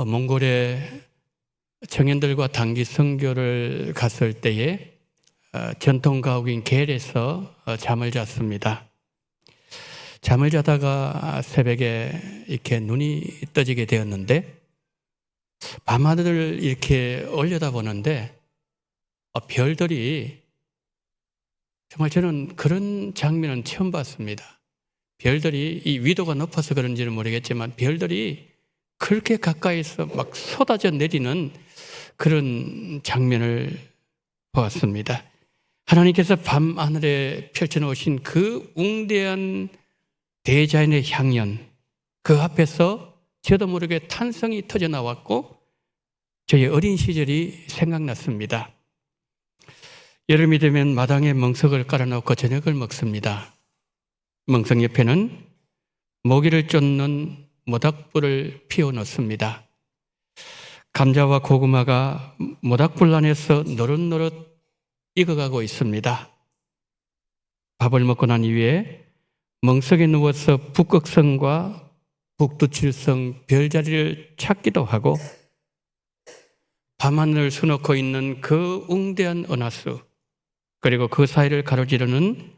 몽골에 청년들과 단기 선교를 갔을 때에 전통 가옥인 겔에서 잠을 잤습니다. 잠을 자다가 새벽에 이렇게 눈이 떠지게 되었는데 밤하늘을 이렇게 올려다보는데 별들이, 정말 저는 그런 장면은 처음 봤습니다. 별들이, 이 위도가 높아서 그런지는 모르겠지만 별들이 그렇게 가까이서 막 쏟아져 내리는 그런 장면을 보았습니다. 하나님께서 밤하늘에 펼쳐놓으신 그 웅대한 대자연의 향연, 그 앞에서 저도 모르게 탄성이 터져 나왔고 저의 어린 시절이 생각났습니다. 여름이 되면 마당에 멍석을 깔아놓고 저녁을 먹습니다. 멍석 옆에는 모기를 쫓는 모닥불을 피워놓습니다. 감자와 고구마가 모닥불 안에서 노릇노릇 익어가고 있습니다. 밥을 먹고 난 이후에 멍석에 누워서 북극성과 북두칠성 별자리를 찾기도 하고 밤하늘을 수놓고 있는 그 웅대한 은하수, 그리고 그 사이를 가로지르는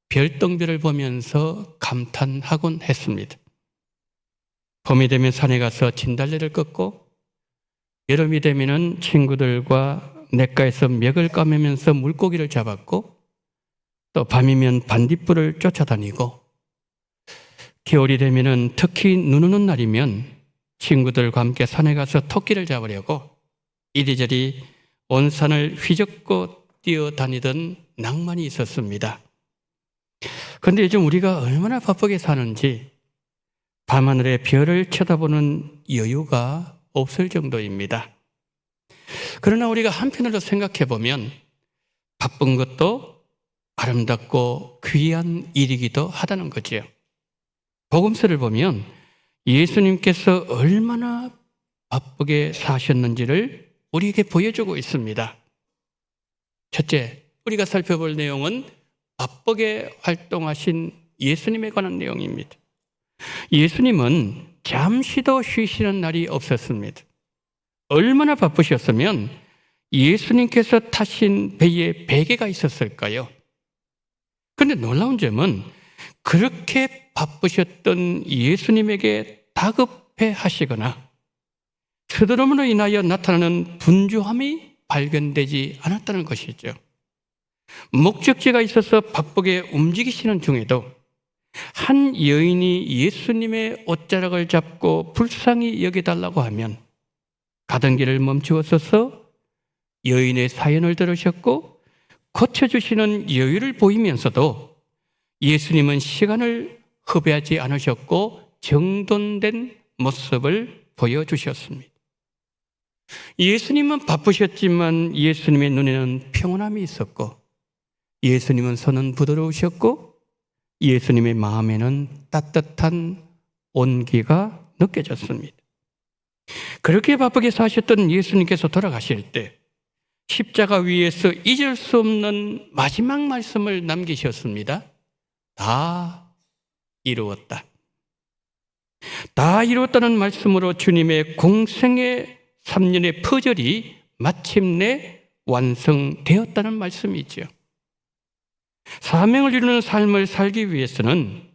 별똥별을 보면서 감탄하곤 했습니다. 봄이 되면 산에 가서 진달래를 꺾고 여름이 되면 친구들과 냇가에서 멱을 까매면서 물고기를 잡았고 또 밤이면 반딧불을 쫓아다니고 겨울이 되면 특히 눈 오는 날이면 친구들과 함께 산에 가서 토끼를 잡으려고 이리저리 온 산을 휘젓고 뛰어다니던 낭만이 있었습니다. 그런데 요즘 우리가 얼마나 바쁘게 사는지 밤하늘의 별을 쳐다보는 여유가 없을 정도입니다. 그러나 우리가 한편으로 생각해 보면 바쁜 것도 아름답고 귀한 일이기도 하다는 거지요. 복음서를 보면 예수님께서 얼마나 바쁘게 사셨는지를 우리에게 보여주고 있습니다. 첫째, 우리가 살펴볼 내용은 바쁘게 활동하신 예수님에 관한 내용입니다. 예수님은 잠시도 쉬시는 날이 없었습니다. 얼마나 바쁘셨으면 예수님께서 타신 배에 베개가 있었을까요? 그런데 놀라운 점은 그렇게 바쁘셨던 예수님에게 다급해 하시거나 스드럼으로 인하여 나타나는 분주함이 발견되지 않았다는 것이죠. 목적지가 있어서 바쁘게 움직이시는 중에도 한 여인이 예수님의 옷자락을 잡고 불쌍히 여겨달라고 하면 가던 길을 멈추어서서 여인의 사연을 들으셨고 고쳐주시는 여유를 보이면서도 예수님은 시간을 허비하지 않으셨고 정돈된 모습을 보여주셨습니다. 예수님은 바쁘셨지만 예수님의 눈에는 평온함이 있었고 예수님은 손은 부드러우셨고 예수님의 마음에는 따뜻한 온기가 느껴졌습니다. 그렇게 바쁘게 사셨던 예수님께서 돌아가실 때 십자가 위에서 잊을 수 없는 마지막 말씀을 남기셨습니다. 다 이루었다. 다 이루었다는 말씀으로 주님의 공생의 3년의 퍼즐이 마침내 완성되었다는 말씀이죠. 사명을 이루는 삶을 살기 위해서는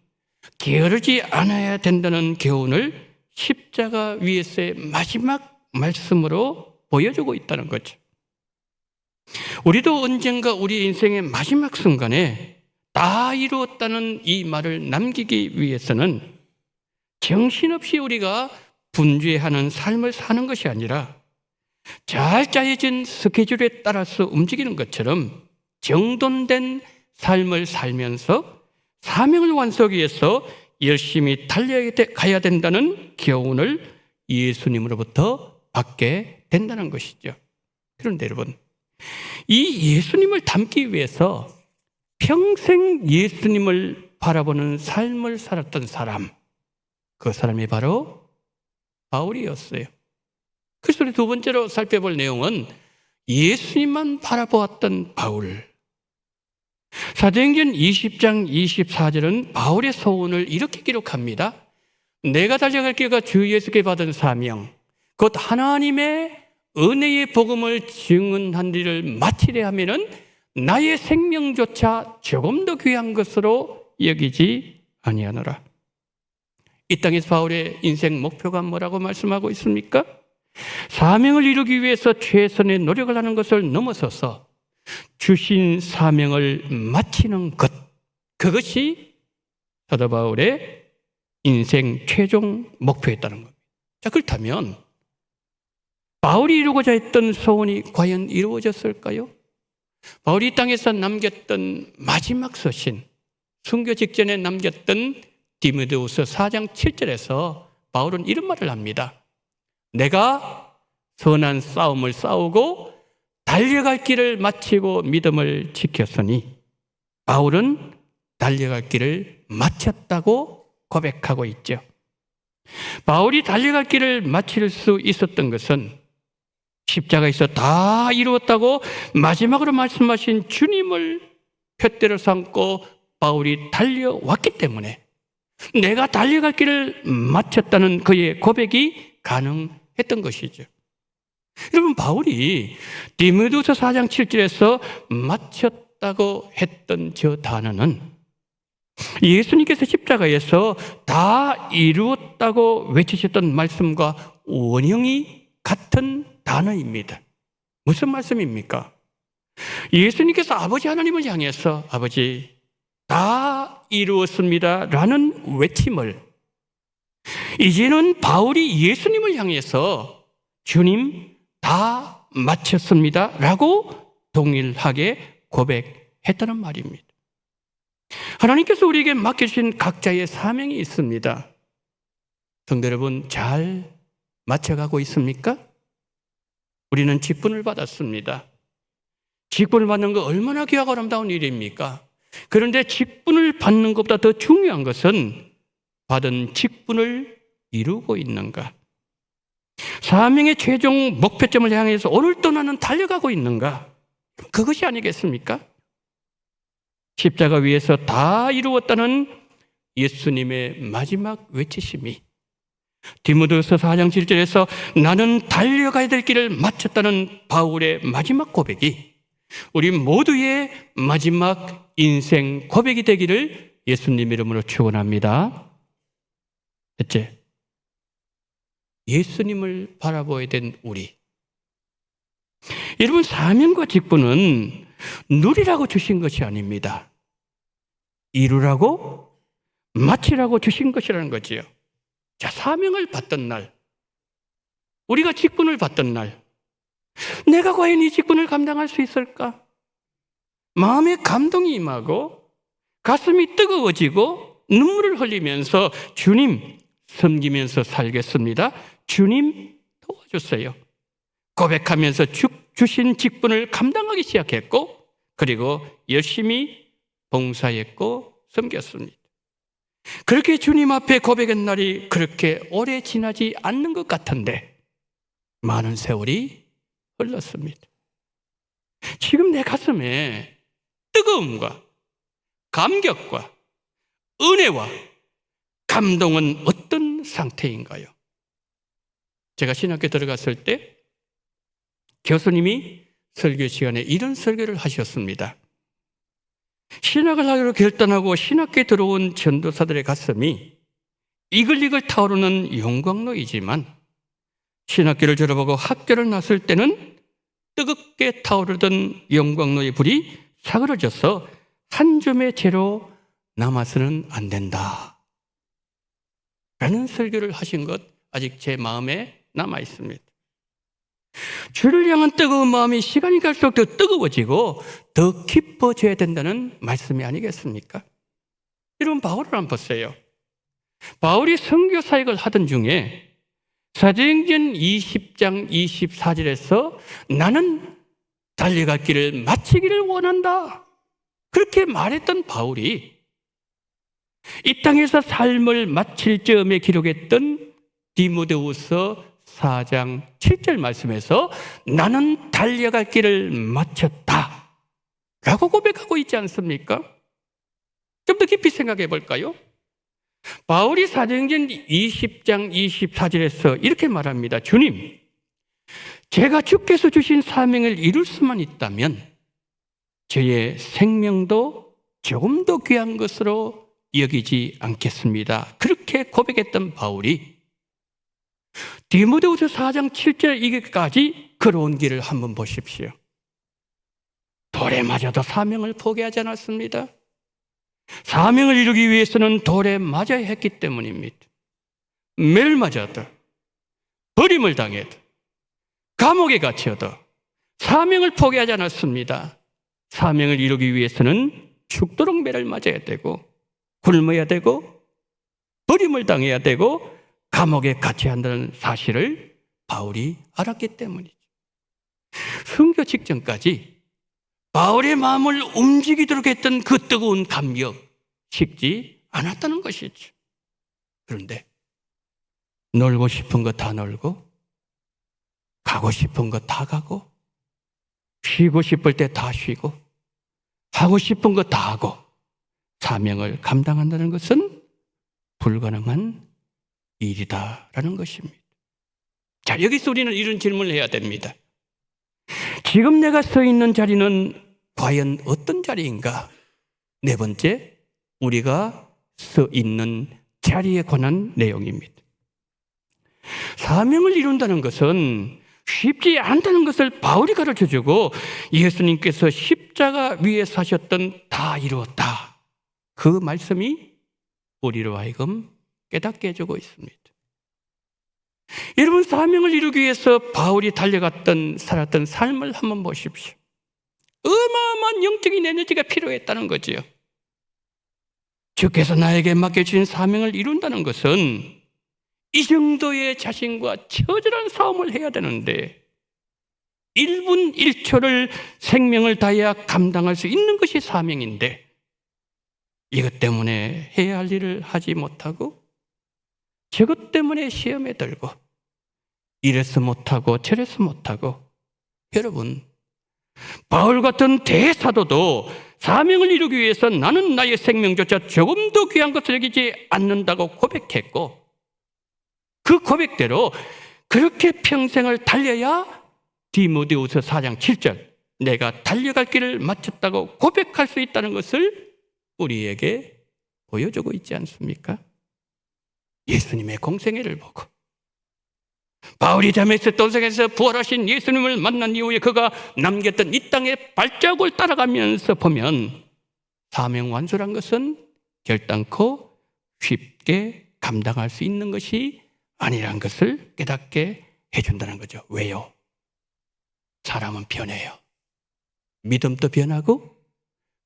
게으르지 않아야 된다는 교훈을 십자가 위에서의 마지막 말씀으로 보여주고 있다는 거죠. 우리도 언젠가 우리 인생의 마지막 순간에 다 이루었다는 이 말을 남기기 위해서는 정신없이 우리가 분주해하는 삶을 사는 것이 아니라 잘 짜여진 스케줄에 따라서 움직이는 것처럼 정돈된 삶을 살면서 사명을 완수하기 위해서 열심히 달려가야 된다는 교훈을 예수님으로부터 받게 된다는 것이죠. 그런데 여러분, 이 예수님을 닮기 위해서 평생 예수님을 바라보는 삶을 살았던 사람, 그 사람이 바로 바울이었어요. 그래서 우리 두 번째로 살펴볼 내용은 예수님만 바라보았던 바울. 사도행전 20장 24절은 바울의 소원을 이렇게 기록합니다. 내가 달려갈 길과 주 예수께 받은 사명, 곧 하나님의 은혜의 복음을 증언한 일을 마치려 하면은 나의 생명조차 조금 더 귀한 것으로 여기지 아니하노라. 이 땅에서 바울의 인생 목표가 뭐라고 말씀하고 있습니까? 사명을 이루기 위해서 최선의 노력을 하는 것을 넘어서서 주신 사명을 마치는 것, 그것이 사도 바울의 인생 최종 목표였다는 겁니다. 자, 그렇다면 바울이 이루고자 했던 소원이 과연 이루어졌을까요? 바울이 이 땅에서 남겼던 마지막 서신, 순교 직전에 남겼던 디모데후서 4장 7절에서 바울은 이런 말을 합니다. 내가 선한 싸움을 싸우고 달려갈 길을 마치고 믿음을 지켰으니, 바울은 달려갈 길을 마쳤다고 고백하고 있죠. 바울이 달려갈 길을 마칠 수 있었던 것은 십자가에서 다 이루었다고 마지막으로 말씀하신 주님을 푯대로 삼고 바울이 달려왔기 때문에 내가 달려갈 길을 마쳤다는 그의 고백이 가능했던 것이죠. 여러분, 바울이 디모데후서 4장 7절에서 마쳤다고 했던 저 단어는 예수님께서 십자가에서 다 이루었다고 외치셨던 말씀과 원형이 같은 단어입니다. 무슨 말씀입니까? 예수님께서 아버지 하나님을 향해서 아버지 다 이루었습니다 라는 외침을 이제는 바울이 예수님을 향해서 주님 다 마쳤습니다 라고 동일하게 고백했다는 말입니다. 하나님께서 우리에게 맡겨주신 각자의 사명이 있습니다. 성도 여러분, 잘 맞춰가고 있습니까? 우리는 직분을 받았습니다. 직분을 받는 거 얼마나 귀하고 아름다운 일입니까? 그런데 직분을 받는 것보다 더 중요한 것은 받은 직분을 이루고 있는가? 사명의 최종 목표점을 향해서 오늘도 나는 달려가고 있는가? 그것이 아니겠습니까? 십자가 위에서 다 이루었다는 예수님의 마지막 외치심이 디모데후서 4장 7절에서 나는 달려가야 될 길을 마쳤다는 바울의 마지막 고백이 우리 모두의 마지막 인생 고백이 되기를 예수님 이름으로 축원합니다. 셋째, 예수님을 바라보아야 된 우리. 여러분, 사명과 직분은 누리라고 주신 것이 아닙니다. 이루라고, 마치라고 주신 것이라는 거지요. 자, 사명을 받던 날, 우리가 직분을 받던 날, 내가 과연 이 직분을 감당할 수 있을까? 마음에 감동이 임하고 가슴이 뜨거워지고 눈물을 흘리면서 주님 섬기면서 살겠습니다. 주님 도와주세요. 고백하면서 주신 직분을 감당하기 시작했고, 그리고 열심히 봉사했고 섬겼습니다. 그렇게 주님 앞에 고백한 날이 그렇게 오래 지나지 않는 것 같은데 많은 세월이 흘렀습니다. 지금 내 가슴에 뜨거움과 감격과 은혜와 감동은 어떤 상태인가요? 제가 신학교에 들어갔을 때 교수님이 설교 시간에 이런 설교를 하셨습니다. 신학을 하기로 결단하고 신학교에 들어온 전도사들의 가슴이 이글이글 타오르는 영광로이지만 신학교를 졸업하고 학교를 나설 때는 뜨겁게 타오르던 영광로의 불이 사그러져서 한 줌의 재로 남아서는 안 된다 라는 설교를 하신 것 아직 제 마음에 남아 있습니다. 주를 향한 뜨거운 마음이 시간이 갈수록 더 뜨거워지고 더 깊어져야 된다는 말씀이 아니겠습니까? 여러분, 바울을 한번 보세요. 바울이 선교 사역을 하던 중에 사도행전 20장 24절에서 나는 달려갈 길을 마치기를 원한다, 그렇게 말했던 바울이 이 땅에서 삶을 마칠 즈음에 기록했던 디모데후서 4장 7절 말씀에서 나는 달려갈 길을 마쳤다 라고 고백하고 있지 않습니까? 좀 더 깊이 생각해 볼까요? 바울이 사도행전 20장 24절에서 이렇게 말합니다. 주님, 제가 주께서 주신 사명을 이룰 수만 있다면 저의 생명도 조금 더 귀한 것으로 여기지 않겠습니다. 그렇게 고백했던 바울이 디모데후서 4장 7절 이게까지 걸어온 길을 한번 보십시오. 돌에 맞아도 사명을 포기하지 않았습니다. 사명을 이루기 위해서는 돌에 맞아야 했기 때문입니다. 매를 맞아도, 버림을 당해도, 감옥에 갇혀도 사명을 포기하지 않았습니다. 사명을 이루기 위해서는 죽도록 매를 맞아야 되고, 굶어야 되고, 버림을 당해야 되고, 감옥에 갇혀야 한다는 사실을 바울이 알았기 때문이죠. 순교 직전까지 바울의 마음을 움직이도록 했던 그 뜨거운 감격, 식지 않았다는 것이죠. 그런데 놀고 싶은 거 다 놀고, 가고 싶은 거 다 가고, 쉬고 싶을 때 다 쉬고, 하고 싶은 거 다 하고, 사명을 감당한다는 것은 불가능한 일이다라는 것입니다. 자, 여기서 우리는 이런 질문을 해야 됩니다. 지금 내가 서 있는 자리는 과연 어떤 자리인가? 네 번째, 우리가 서 있는 자리에 관한 내용입니다. 사명을 이룬다는 것은 쉽지 않다는 것을 바울이 가르쳐주고, 예수님께서 십자가 위에 사셨던 다 이루었다, 그 말씀이 우리로 하여금 깨닫게 해주고 있습니다. 여러분, 사명을 이루기 위해서 바울이 달려갔던, 살았던 삶을 한번 보십시오. 어마어마한 영적인 에너지가 필요했다는 거지요. 주께서 나에게 맡겨주신 사명을 이룬다는 것은 이 정도의 자신과 처절한 싸움을 해야 되는데 1분 1초를 생명을 다해야 감당할 수 있는 것이 사명인데, 이것 때문에 해야 할 일을 하지 못하고, 저것 때문에 시험에 들고, 이래서 못하고 저래서 못하고. 여러분, 바울 같은 대사도도 사명을 이루기 위해서 나는 나의 생명조차 조금 더 귀한 것을 여기지 않는다고 고백했고, 그 고백대로 그렇게 평생을 달려야 디모데후서 4장 7절 내가 달려갈 길을 마쳤다고 고백할 수 있다는 것을 우리에게 보여주고 있지 않습니까? 예수님의 공생애를 보고, 바울이 다메섹 도성에서 부활하신 예수님을 만난 이후에 그가 남겼던 이 땅의 발자국을 따라가면서 보면 사명 완수란 것은 결단코 쉽게 감당할 수 있는 것이 아니라는 것을 깨닫게 해준다는 거죠. 왜요? 사람은 변해요. 믿음도 변하고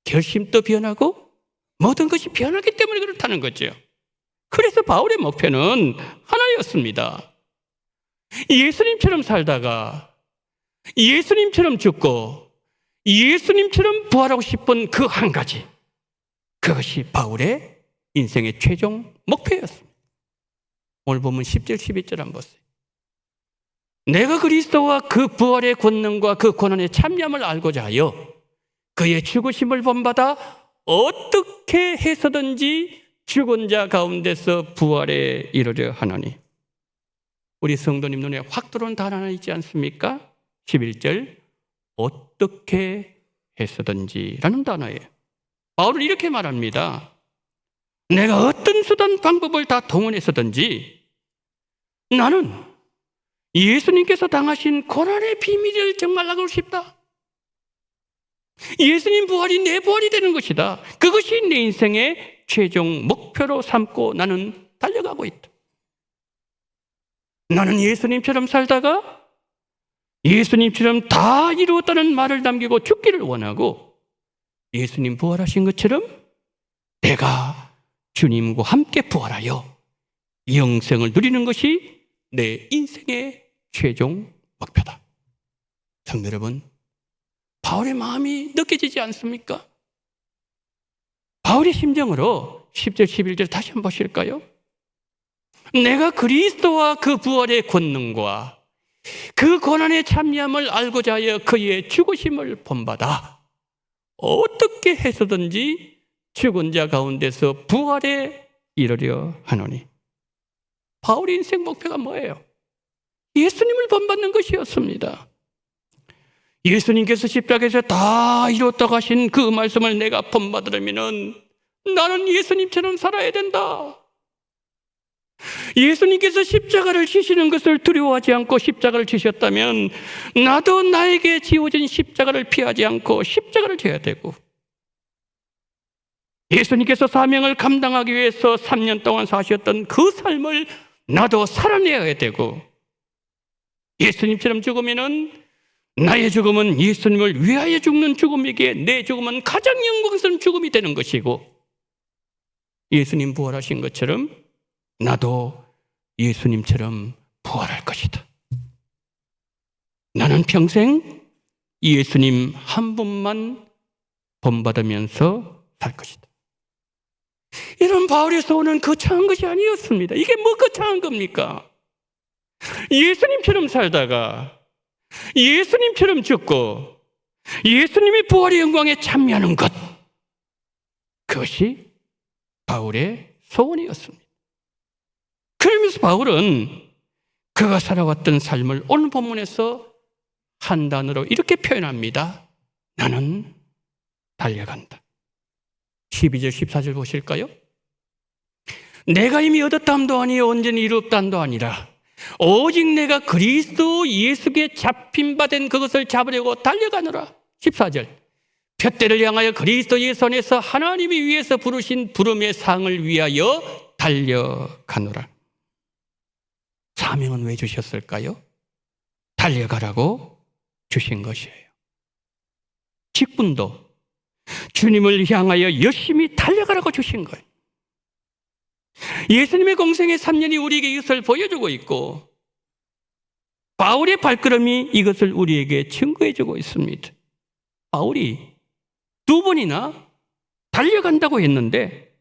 결심도 변하고 모든 것이 변하기 때문에 그렇다는 거죠. 그래서 바울의 목표는 하나였습니다. 예수님처럼 살다가 예수님처럼 죽고 예수님처럼 부활하고 싶은 그 한 가지, 그것이 바울의 인생의 최종 목표였습니다. 오늘 보면 10절 11절 한번 보세요. 내가 그리스도와 그 부활의 권능과 그 고난의 참여함을 알고자 하여 그의 죽으심을 본받아 어떻게 해서든지 죽은 자 가운데서 부활에 이르려 하노니. 우리 성도님 눈에 확 들어온 단어 하나 있지 않습니까? 11절 어떻게 해서든지 라는 단어예요. 바울은 이렇게 말합니다. 내가 어떤 수단 방법을 다 동원해서든지 나는 예수님께서 당하신 고난의 비밀을 정말 알고 싶다. 예수님 부활이 내 부활이 되는 것이다. 그것이 내 인생의 최종 목표로 삼고 나는 달려가고 있다. 나는 예수님처럼 살다가 예수님처럼 다 이루었다는 말을 남기고 죽기를 원하고, 예수님 부활하신 것처럼 내가 주님과 함께 부활하여 영생을 누리는 것이 내 인생의 최종 목표다. 성도 여러분, 바울의 마음이 느껴지지 않습니까? 바울의 심정으로 10절 11절 다시 한번 보실까요? 내가 그리스도와 그 부활의 권능과 그 고난의 참여함을 알고자 하여 그의 죽으심을 본받아 어떻게 해서든지 죽은 자 가운데서 부활에 이루려 하노니. 바울의 인생 목표가 뭐예요? 예수님을 본받는 것이었습니다. 예수님께서 십자가에서 다 이뤘다고 하신 그 말씀을 내가 본받으려면 나는 예수님처럼 살아야 된다. 예수님께서 십자가를 지시는 것을 두려워하지 않고 십자가를 지셨다면 나도 나에게 지어진 십자가를 피하지 않고 십자가를 져야 되고, 예수님께서 사명을 감당하기 위해서 3년 동안 사셨던 그 삶을 나도 살아내야 되고, 예수님처럼 죽으면은 나의 죽음은 예수님을 위하여 죽는 죽음이기에 내 죽음은 가장 영광스러운 죽음이 되는 것이고, 예수님 부활하신 것처럼 나도 예수님처럼 부활할 것이다. 나는 평생 예수님 한 분만 본받으면서 살 것이다. 이런 바울의 소원은 거창한 것이 아니었습니다. 이게 뭐 거창한 겁니까? 예수님처럼 살다가 예수님처럼 죽고 예수님의 부활의 영광에 참여하는 것, 그것이 바울의 소원이었습니다. 그러면서 바울은 그가 살아왔던 삶을 오늘 본문에서 한 단어로 이렇게 표현합니다. 나는 달려간다. 12절 14절 보실까요? 내가 이미 얻었담도 아니요 온전히 이루었담도 아니라 오직 내가 그리스도 예수께 잡힌 바 된 그것을 잡으려고 달려가노라. 14절 푯대를 향하여 그리스도 예수 안에서 하나님이 위에서 부르신 부름의 상을 위하여 달려가노라. 사명은 왜 주셨을까요? 달려가라고 주신 것이에요. 직분도 주님을 향하여 열심히 달려가라고 주신 거예요. 예수님의 공생의 3년이 우리에게 이것을 보여주고 있고, 바울의 발걸음이 이것을 우리에게 증거해주고 있습니다. 바울이 2번이나 달려간다고 했는데,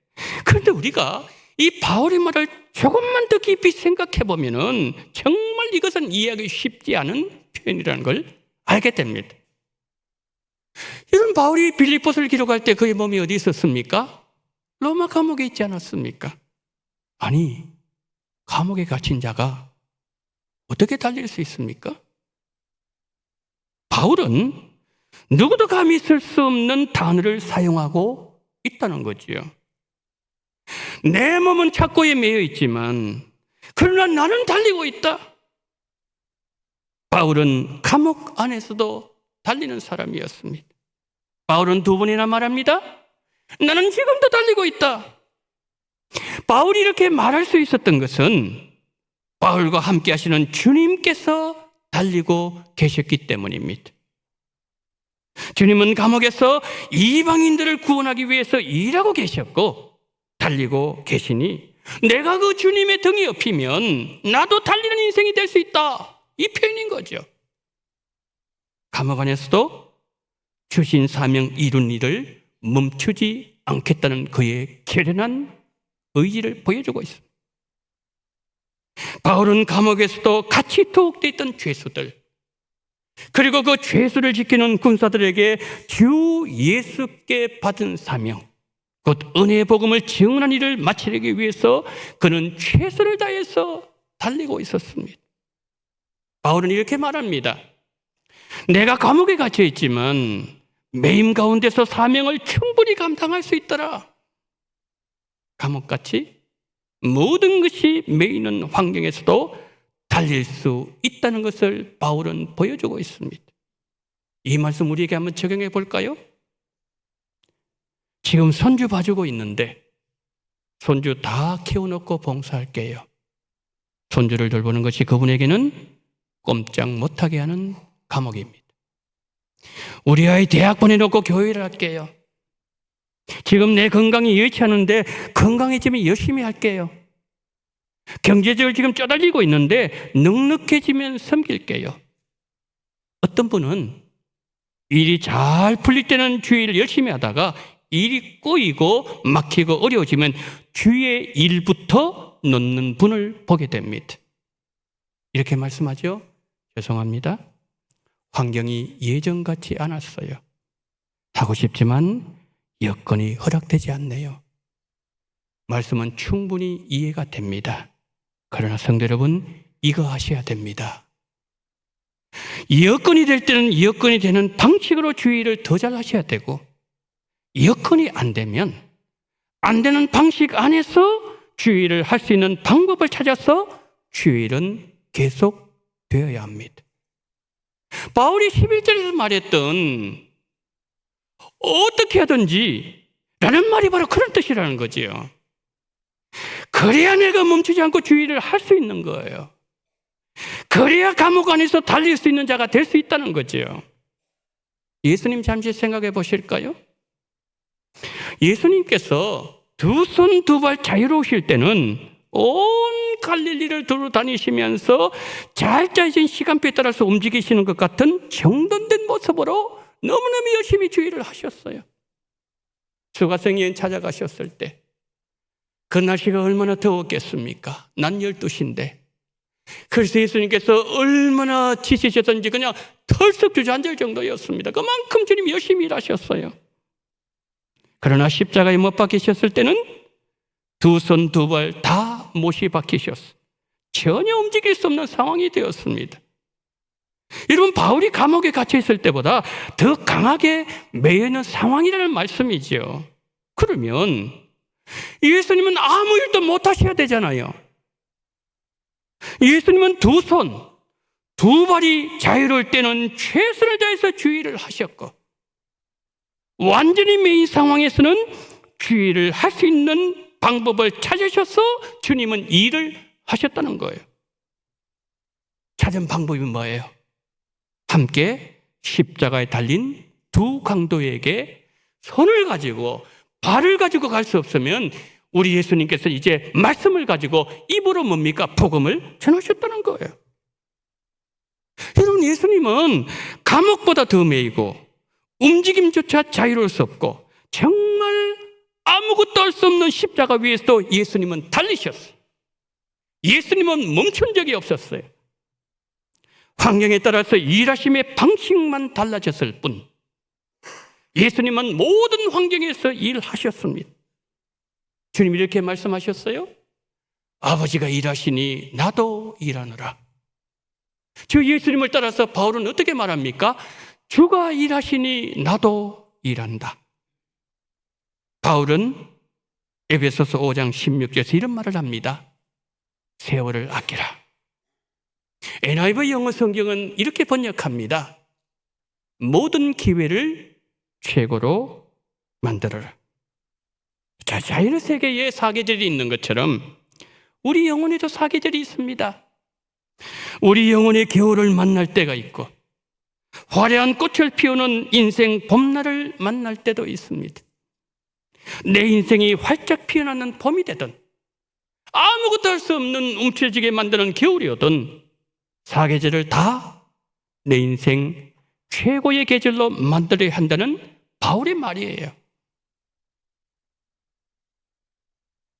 그런데 우리가 이 바울의 말을 조금만 더 깊이 생각해 보면은 정말 이것은 이해하기 쉽지 않은 표현이라는 걸 알게 됩니다. 이런 바울이 빌립보서를 기록할 때 그의 몸이 어디 있었습니까? 로마 감옥에 있지 않았습니까? 아니, 감옥에 갇힌 자가 어떻게 달릴 수 있습니까? 바울은 누구도 감히 쓸 수 없는 단어를 사용하고 있다는 거지요. 내 몸은 착고에 매여 있지만 그러나 나는 달리고 있다. 바울은 감옥 안에서도 달리는 사람이었습니다. 바울은 2번이나 말합니다. 나는 지금도 달리고 있다. 바울이 이렇게 말할 수 있었던 것은 바울과 함께 하시는 주님께서 달리고 계셨기 때문입니다. 주님은 감옥에서 이방인들을 구원하기 위해서 일하고 계셨고 달리고 계시니 내가 그 주님의 등에 업히면 나도 달리는 인생이 될 수 있다. 이 표현인 거죠. 감옥 안에서도 주신 사명 이룬 일을 멈추지 않겠다는 그의 결연한 의지를 보여주고 있습니다. 바울은 감옥에서도 같이 투옥되어 있던 죄수들, 그리고 그 죄수를 지키는 군사들에게 주 예수께 받은 사명, 곧 은혜의 복음을 증언한 일을 마치기 위해서 그는 최선을 다해서 달리고 있었습니다. 바울은 이렇게 말합니다. 내가 감옥에 갇혀 있지만 매임 가운데서 사명을 충분히 감당할 수 있더라. 감옥같이 모든 것이 매이는 환경에서도 달릴 수 있다는 것을 바울은 보여주고 있습니다. 이 말씀 우리에게 한번 적용해 볼까요? 지금 손주 봐주고 있는데 손주 다 키워놓고 봉사할게요. 손주를 돌보는 것이 그분에게는 꼼짝 못하게 하는 감옥입니다. 우리 아이 대학 보내놓고 교회를 할게요. 지금 내 건강이 여의치 않은데 건강해지면 열심히 할게요. 경제적으로 지금 쪼달리고 있는데 넉넉해지면 섬길게요. 어떤 분은 일이 잘 풀릴 때는 주일 열심히 하다가 일이 꼬이고 막히고 어려워지면 주의 일부터 놓는 분을 보게 됩니다. 이렇게 말씀하죠. 죄송합니다. 환경이 예전 같지 않았어요. 하고 싶지만 여건이 허락되지 않네요. 말씀은 충분히 이해가 됩니다. 그러나 성도 여러분, 이거 하셔야 됩니다. 여건이 될 때는 여건이 되는 방식으로 주의를 더 잘 하셔야 되고, 여건이 안 되면 안 되는 방식 안에서 주의를 할 수 있는 방법을 찾아서 주의는 계속 되어야 합니다. 바울이 11절에서 말했던 어떻게 하든지 라는 말이 바로 그런 뜻이라는 거지요. 그래야 내가 멈추지 않고 주의를 할 수 있는 거예요. 그래야 감옥 안에서 달릴 수 있는 자가 될 수 있다는 거죠. 예수님 잠시 생각해 보실까요? 예수님께서 두 손 두 발 자유로우실 때는 온 갈릴리를 두루 다니시면서 잘 짜진 시간표에 따라서 움직이시는 것 같은 정돈된 모습으로 너무너무 열심히 주의를 하셨어요. 수가성이엔 찾아가셨을 때 그 날씨가 얼마나 더웠겠습니까? 낮 12시인데. 그래서 예수님께서 얼마나 지치셨던지 그냥 털썩 주저앉을 정도였습니다. 그만큼 주님이 열심히 일하셨어요. 그러나 십자가에 못 박히셨을 때는 두 손 두 발 다 못이 박히셨어요. 전혀 움직일 수 없는 상황이 되었습니다. 여러분, 바울이 감옥에 갇혀 있을 때보다 더 강하게 매여 있는 상황이라는 말씀이죠. 그러면 예수님은 아무 일도 못 하셔야 되잖아요. 예수님은 두 손, 두 발이 자유로울 때는 최선을 다해서 주의를 하셨고, 완전히 매인 상황에서는 주의를 할 수 있는 방법을 찾으셔서 주님은 일을 하셨다는 거예요. 찾은 방법이 뭐예요? 함께 십자가에 달린 두 강도에게 손을 가지고 발을 가지고 갈 수 없으면 우리 예수님께서 이제 말씀을 가지고 입으로 뭡니까? 복음을 전하셨다는 거예요. 여러분, 예수님은 감옥보다 더 매이고 움직임조차 자유로울 수 없고 정말 아무것도 할 수 없는 십자가 위에서도 예수님은 달리셨어요. 예수님은 멈춘 적이 없었어요. 환경에 따라서 일하심의 방식만 달라졌을 뿐 예수님은 모든 환경에서 일하셨습니다. 주님이 이렇게 말씀하셨어요. 아버지가 일하시니 나도 일하노라. 주 예수님을 따라서 바울은 어떻게 말합니까? 주가 일하시니 나도 일한다. 바울은 에베소서 5장 16절에서 이런 말을 합니다. 세월을 아끼라. NIV 영어 성경은 이렇게 번역합니다. 모든 기회를 최고로 만들어라. 자, 자연의 세계에 사계절이 있는 것처럼 우리 영혼에도 사계절이 있습니다. 우리 영혼의 겨울을 만날 때가 있고 화려한 꽃을 피우는 인생 봄날을 만날 때도 있습니다. 내 인생이 활짝 피어나는 봄이 되든 아무것도 할 수 없는 움츠러지게 만드는 겨울이오든 사계절을 다 내 인생 최고의 계절로 만들어야 한다는 바울의 말이에요.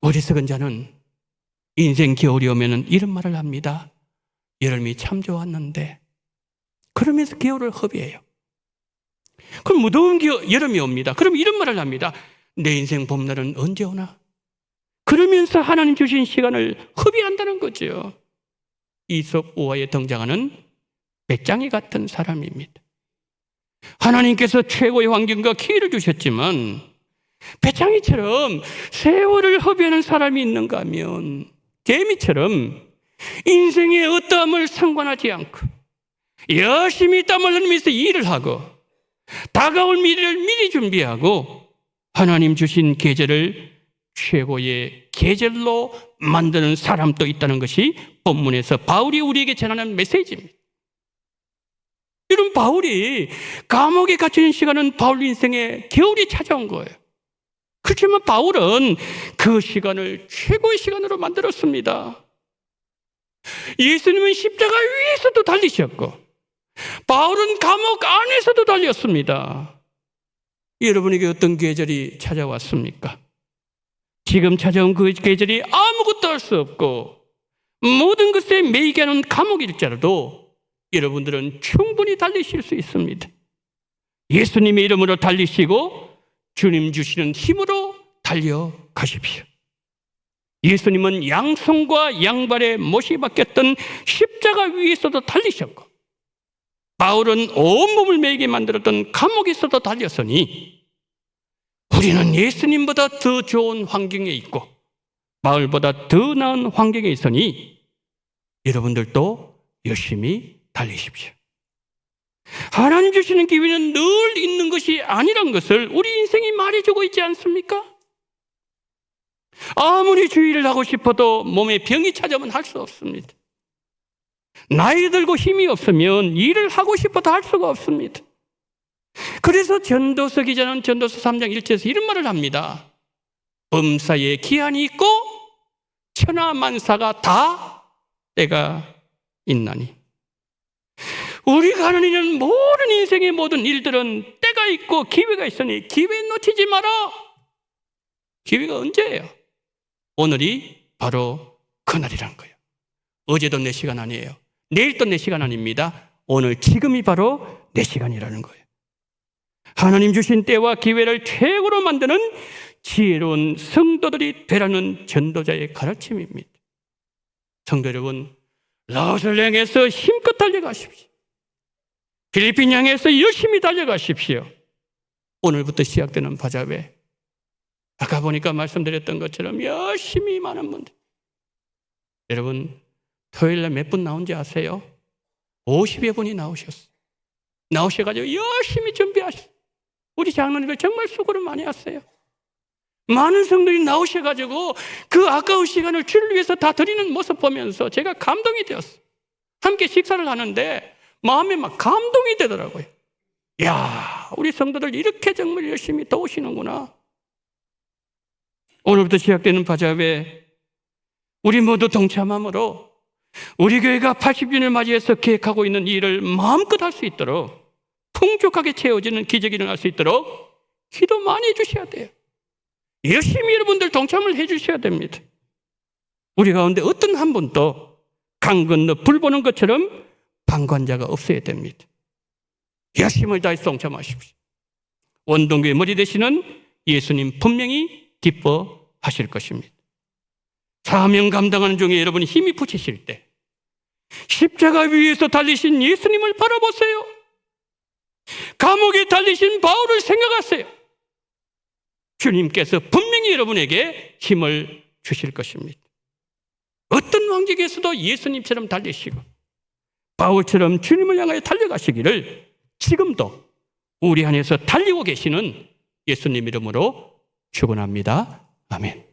어리석은 자는 인생 겨울이 오면 이런 말을 합니다. 여름이 참 좋았는데 그러면서 겨울을 허비해요. 그럼 무더운 여름이 옵니다. 그럼 이런 말을 합니다. 내 인생 봄날은 언제 오나? 그러면서 하나님 주신 시간을 허비한다는 거죠. 이솝 우화에 등장하는 배짱이 같은 사람입니다. 하나님께서 최고의 환경과 기회를 주셨지만 배짱이처럼 세월을 허비하는 사람이 있는가 하면 개미처럼 인생의 어떠함을 상관하지 않고 열심히 땀을 흘리면서 일을 하고 다가올 미래를 미리 준비하고 하나님 주신 계절을 최고의 계절로 만드는 사람도 있다는 것이 본문에서 바울이 우리에게 전하는 메시지입니다. 여러분, 바울이 감옥에 갇혀있는 시간은 바울 인생의 겨울이 찾아온 거예요. 그렇지만 바울은 그 시간을 최고의 시간으로 만들었습니다. 예수님은 십자가 위에서도 달리셨고 바울은 감옥 안에서도 달렸습니다. 여러분에게 어떤 계절이 찾아왔습니까? 지금 찾아온 그 계절이 아무것도 할 수 없고 모든 것에 매이게 하는 감옥일지라도 여러분들은 충분히 달리실 수 있습니다. 예수님의 이름으로 달리시고 주님 주시는 힘으로 달려가십시오. 예수님은 양손과 양발에 못이 박혔던 십자가 위에서도 달리셨고, 바울은 온몸을 매이게 만들었던 감옥에서도 달렸으니 우리는 예수님보다 더 좋은 환경에 있고 바울보다 더 나은 환경에 있으니 여러분들도 열심히 달리십시오. 하나님 주시는 기회는 늘 있는 것이 아니란 것을 우리 인생이 말해주고 있지 않습니까? 아무리 주의를 하고 싶어도 몸에 병이 찾아오면 할 수 없습니다. 나이 들고 힘이 없으면 일을 하고 싶어도 할 수가 없습니다. 그래서 전도서 기자는 전도서 3장 1절에서 이런 말을 합니다. 범사에 기한이 있고 천하만사가 다 때가 있나니. 우리가 하는 일은 모든 인생의 모든 일들은 때가 있고 기회가 있으니 기회 놓치지 마라. 기회가 언제예요? 오늘이 바로 그날이란 거예요. 어제도 내 시간 아니에요. 내일도 내 시간 아닙니다. 오늘 지금이 바로 내 시간이라는 거예요. 하나님 주신 때와 기회를 최고로 만드는 지혜로운 성도들이 되라는 전도자의 가르침입니다. 성도 여러분, 라오스를 향해서 힘껏 달려가십시오. 필리핀 향해서 열심히 달려가십시오. 오늘부터 시작되는 바자회, 아까 보니까 말씀드렸던 것처럼 열심히 많은 분들, 여러분 토요일날 몇 분 나온지 아세요? 50여 분이 나오셔가지고 열심히 준비하셨어요. 우리 장로님들 정말 수고를 많이 하세요. 많은 성도들이 나오셔가지고 그 아까운 시간을 주를 위해서 다 드리는 모습 보면서 제가 감동이 되었어요. 함께 식사를 하는데 마음에 막 감동이 되더라고요. 이야, 우리 성도들 이렇게 정말 열심히 도우시는구나. 오늘부터 시작되는 바자회, 우리 모두 동참함으로 우리 교회가 80주년을 맞이해서 계획하고 있는 일을 마음껏 할 수 있도록, 풍족하게 채워지는 기적이 일어날 수 있도록 기도 많이 해주셔야 돼요. 열심히 여러분들 동참을 해주셔야 됩니다. 우리 가운데 어떤 한 분도 강 건너 불 보는 것처럼 방관자가 없어야 됩니다. 열심을 다해 동참하십시오. 원동교의 머리 되시는 예수님 분명히 기뻐하실 것입니다. 사명 감당하는 중에 여러분이 힘이 붙이실 때 십자가 위에서 달리신 예수님을 바라보세요. 감옥에 달리신 바울을 생각하세요. 주님께서 분명히 여러분에게 힘을 주실 것입니다. 어떤 왕직에서도 예수님처럼 달리시고 바울처럼 주님을 향하여 달려가시기를 지금도 우리 안에서 달리고 계시는 예수님 이름으로 축원합니다. 아멘.